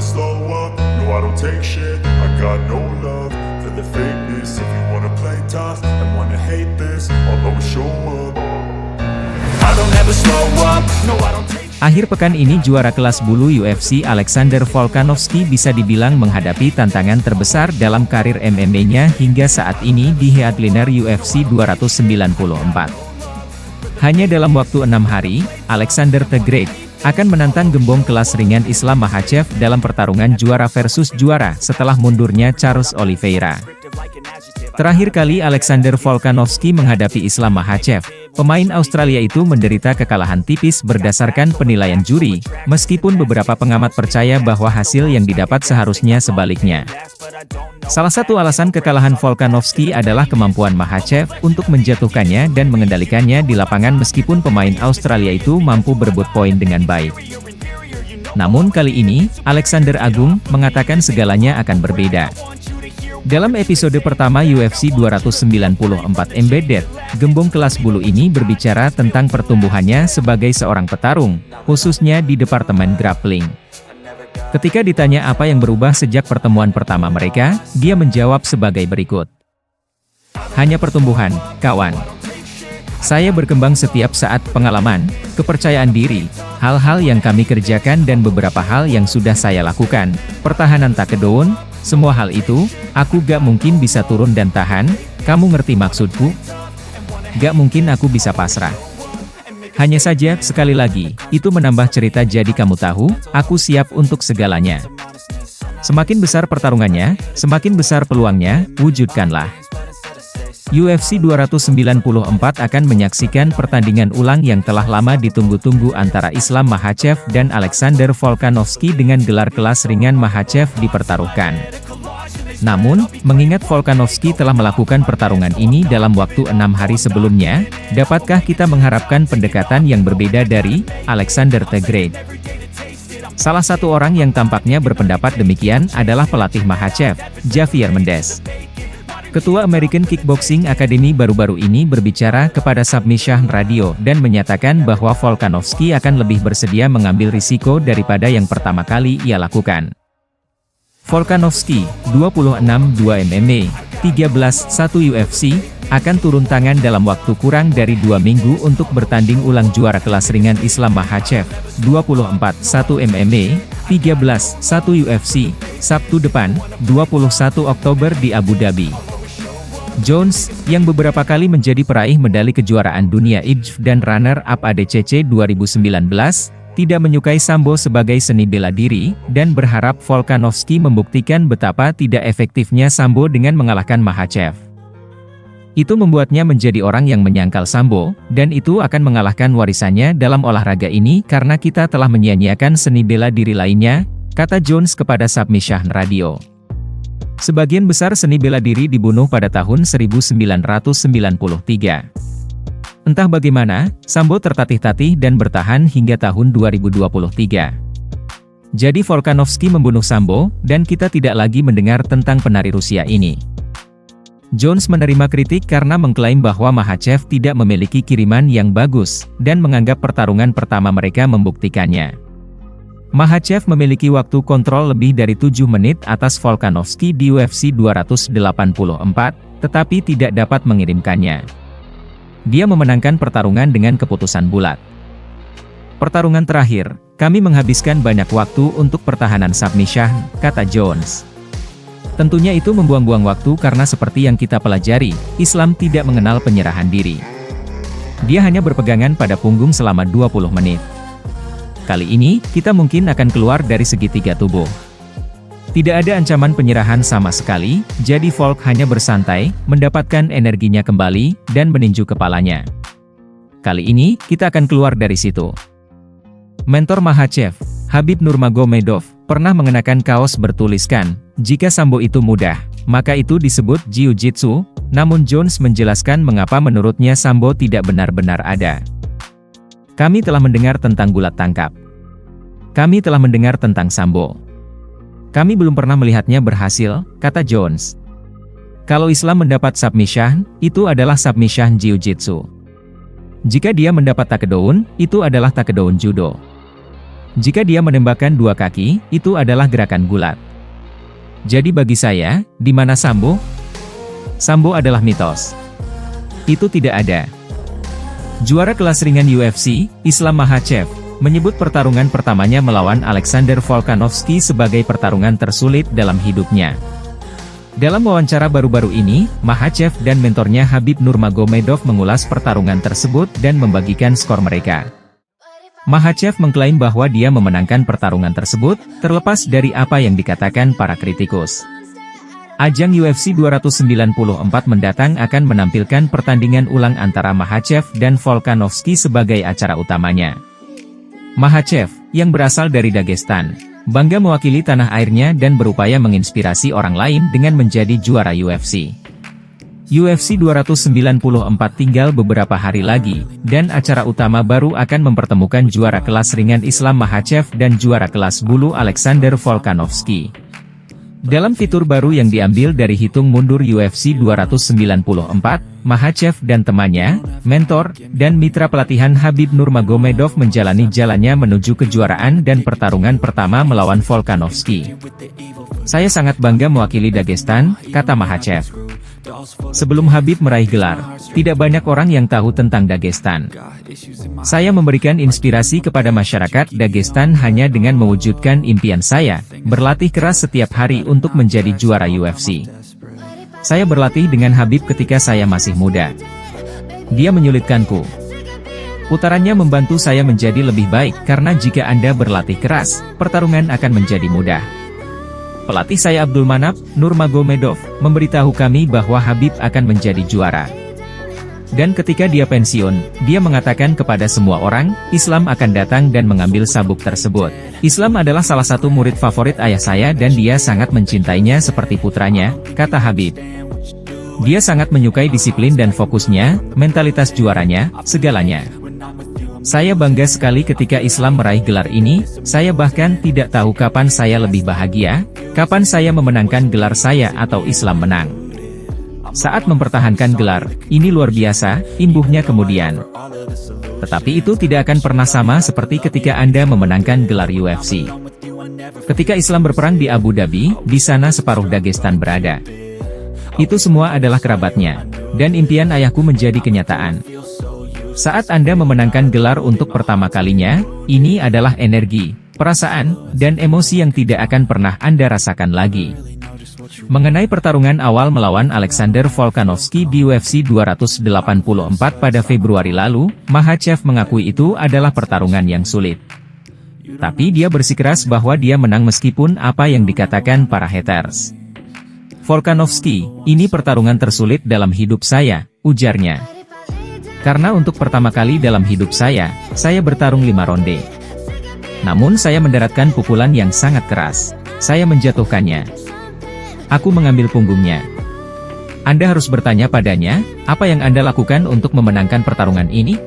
slow up, no I don't take shit. I got no love for the fakeness. If you wanna play tough and wanna hate this, I'll always show up. I don't ever slow up, no I don't take shit. Akhir pekan ini juara kelas bulu UFC Alexander Volkanovski bisa dibilang menghadapi tantangan terbesar dalam karir MMA-nya hingga saat ini di headliner UFC 294. Hanya dalam waktu 6 hari, Alexander the Great akan menantang gembong kelas ringan Islam Makhachev dalam pertarungan juara versus juara setelah mundurnya Charles Oliveira. Terakhir kali Alexander Volkanovski menghadapi Islam Makhachev, pemain Australia itu menderita kekalahan tipis berdasarkan penilaian juri, meskipun beberapa pengamat percaya bahwa hasil yang didapat seharusnya sebaliknya. Salah satu alasan kekalahan Volkanovski adalah kemampuan Makhachev untuk menjatuhkannya dan mengendalikannya di lapangan meskipun pemain Australia itu mampu berebut poin dengan baik. Namun kali ini, Alexander Agung mengatakan segalanya akan berbeda. Dalam episode pertama UFC 294 Embedded, gembong kelas bulu ini berbicara tentang pertumbuhannya sebagai seorang petarung, khususnya di departemen grappling. Ketika ditanya apa yang berubah sejak pertemuan pertama mereka, dia menjawab sebagai berikut. Hanya pertumbuhan, kawan. Saya berkembang setiap saat, pengalaman, kepercayaan diri, hal-hal yang kami kerjakan dan beberapa hal yang sudah saya lakukan, pertahanan takedown, semua hal itu, aku gak mungkin bisa turun dan tahan, kamu ngerti maksudku? Gak mungkin aku bisa pasrah. Hanya saja, sekali lagi, itu menambah cerita jadi kamu tahu, aku siap untuk segalanya. Semakin besar pertarungannya, semakin besar peluangnya, wujudkanlah. UFC 294 akan menyaksikan pertandingan ulang yang telah lama ditunggu-tunggu antara Islam Makhachev dan Alexander Volkanovski dengan gelar kelas ringan Makhachev dipertaruhkan. Namun, mengingat Volkanovski telah melakukan pertarungan ini dalam waktu 6 hari sebelumnya, dapatkah kita mengharapkan pendekatan yang berbeda dari Alexander the Great? Salah satu orang yang tampaknya berpendapat demikian adalah pelatih Makhachev, Javier Mendez. Ketua American Kickboxing Academy baru-baru ini berbicara kepada Submission Radio dan menyatakan bahwa Volkanovski akan lebih bersedia mengambil risiko daripada yang pertama kali ia lakukan. Volkanovski, 26-2 MMA, 13-1 UFC, akan turun tangan dalam waktu kurang dari 2 minggu untuk bertanding ulang juara kelas ringan Islam Makhachev, 24-1 MMA, 13-1 UFC, Sabtu depan, 21 Oktober di Abu Dhabi. Jones, yang beberapa kali menjadi peraih medali kejuaraan dunia IBF dan runner-up ADCC 2019, tidak menyukai sambo sebagai seni bela diri, dan berharap Volkanovski membuktikan betapa tidak efektifnya sambo dengan mengalahkan Makhachev. Itu membuatnya menjadi orang yang menyangkal sambo, dan itu akan mengalahkan warisannya dalam olahraga ini karena kita telah menyia-nyiakan seni bela diri lainnya, kata Jones kepada Submission Radio. Sebagian besar seni bela diri dibunuh pada tahun 1993. Entah bagaimana, sambo tertatih-tatih dan bertahan hingga tahun 2023. Jadi Volkanovski membunuh sambo, dan kita tidak lagi mendengar tentang penari Rusia ini. Jones menerima kritik karena mengklaim bahwa Makhachev tidak memiliki kiriman yang bagus, dan menganggap pertarungan pertama mereka membuktikannya. Makhachev memiliki waktu kontrol lebih dari 7 menit atas Volkanovski di UFC 284, tetapi tidak dapat mengirimkannya. Dia memenangkan pertarungan dengan keputusan bulat. Pertarungan terakhir, kami menghabiskan banyak waktu untuk pertahanan submission, kata Jones. Tentunya itu membuang-buang waktu karena seperti yang kita pelajari, Islam tidak mengenal penyerahan diri. Dia hanya berpegangan pada punggung selama 20 menit. Kali ini, kita mungkin akan keluar dari segitiga tubuh. Tidak ada ancaman penyerahan sama sekali, jadi Volk hanya bersantai, mendapatkan energinya kembali, dan meninju kepalanya. Kali ini, kita akan keluar dari situ. Mentor Makhachev, Khabib Nurmagomedov, pernah mengenakan kaos bertuliskan, jika sambo itu mudah, maka itu disebut jiu-jitsu, namun Jones menjelaskan mengapa menurutnya sambo tidak benar-benar ada. Kami telah mendengar tentang gulat tangkap. Kami telah mendengar tentang sambo. Kami belum pernah melihatnya berhasil, kata Jones. Kalau Islam mendapat submission, itu adalah submission jiu-jitsu. Jika dia mendapat takedown, itu adalah takedown judo. Jika dia menembakkan dua kaki, itu adalah gerakan gulat. Jadi bagi saya, di mana Sambo? Sambo adalah mitos. Itu tidak ada. Juara kelas ringan UFC, Islam Makhachev, menyebut pertarungan pertamanya melawan Alexander Volkanovski sebagai pertarungan tersulit dalam hidupnya. Dalam wawancara baru-baru ini, Makhachev dan mentornya Khabib Nurmagomedov mengulas pertarungan tersebut dan membagikan skor mereka. Makhachev mengklaim bahwa dia memenangkan pertarungan tersebut, terlepas dari apa yang dikatakan para kritikus. Ajang UFC 294 mendatang akan menampilkan pertandingan ulang antara Makhachev dan Volkanovski sebagai acara utamanya. Makhachev, yang berasal dari Dagestan, bangga mewakili tanah airnya dan berupaya menginspirasi orang lain dengan menjadi juara UFC. UFC 294 tinggal beberapa hari lagi, dan acara utama baru akan mempertemukan juara kelas ringan Islam Makhachev dan juara kelas bulu Alexander Volkanovski. Dalam fitur baru yang diambil dari hitung mundur UFC 294, Makhachev dan temannya, mentor, dan mitra pelatihan Khabib Nurmagomedov menjalani jalannya menuju kejuaraan dan pertarungan pertama melawan Volkanovski. Saya sangat bangga mewakili Dagestan, kata Makhachev. Sebelum Khabib meraih gelar, tidak banyak orang yang tahu tentang Dagestan. Saya memberikan inspirasi kepada masyarakat Dagestan hanya dengan mewujudkan impian saya, berlatih keras setiap hari untuk menjadi juara UFC. Saya berlatih dengan Khabib ketika saya masih muda. Dia menyulitkanku. Putarannya membantu saya menjadi lebih baik karena jika Anda berlatih keras, pertarungan akan menjadi mudah. Pelatih saya Abdulmanap Nurmagomedov memberitahu kami bahwa Khabib akan menjadi juara. Dan ketika dia pensiun, dia mengatakan kepada semua orang, Islam akan datang dan mengambil sabuk tersebut. Islam adalah salah satu murid favorit ayah saya dan dia sangat mencintainya seperti putranya, kata Khabib. Dia sangat menyukai disiplin dan fokusnya, mentalitas juaranya, segalanya. Saya bangga sekali ketika Islam meraih gelar ini, saya bahkan tidak tahu kapan saya lebih bahagia, kapan saya memenangkan gelar saya atau Islam menang. Saat mempertahankan gelar, ini luar biasa, imbuhnya kemudian. Tetapi itu tidak akan pernah sama seperti ketika Anda memenangkan gelar UFC. Ketika Islam berperang di Abu Dhabi, di sana separuh Dagestan berada. Itu semua adalah kerabatnya, dan impian ayahku menjadi kenyataan. Saat Anda memenangkan gelar untuk pertama kalinya, ini adalah energi, perasaan, dan emosi yang tidak akan pernah Anda rasakan lagi. Mengenai pertarungan awal melawan Alexander Volkanovski di UFC 284 pada Februari lalu, Makhachev mengakui itu adalah pertarungan yang sulit. Tapi dia bersikeras bahwa dia menang meskipun apa yang dikatakan para haters. Volkanovski, ini pertarungan tersulit dalam hidup saya, ujarnya. Karena untuk pertama kali dalam hidup saya bertarung 5 ronde. Namun saya mendaratkan pukulan yang sangat keras. Saya menjatuhkannya. Aku mengambil punggungnya. Anda harus bertanya padanya, apa yang Anda lakukan untuk memenangkan pertarungan ini?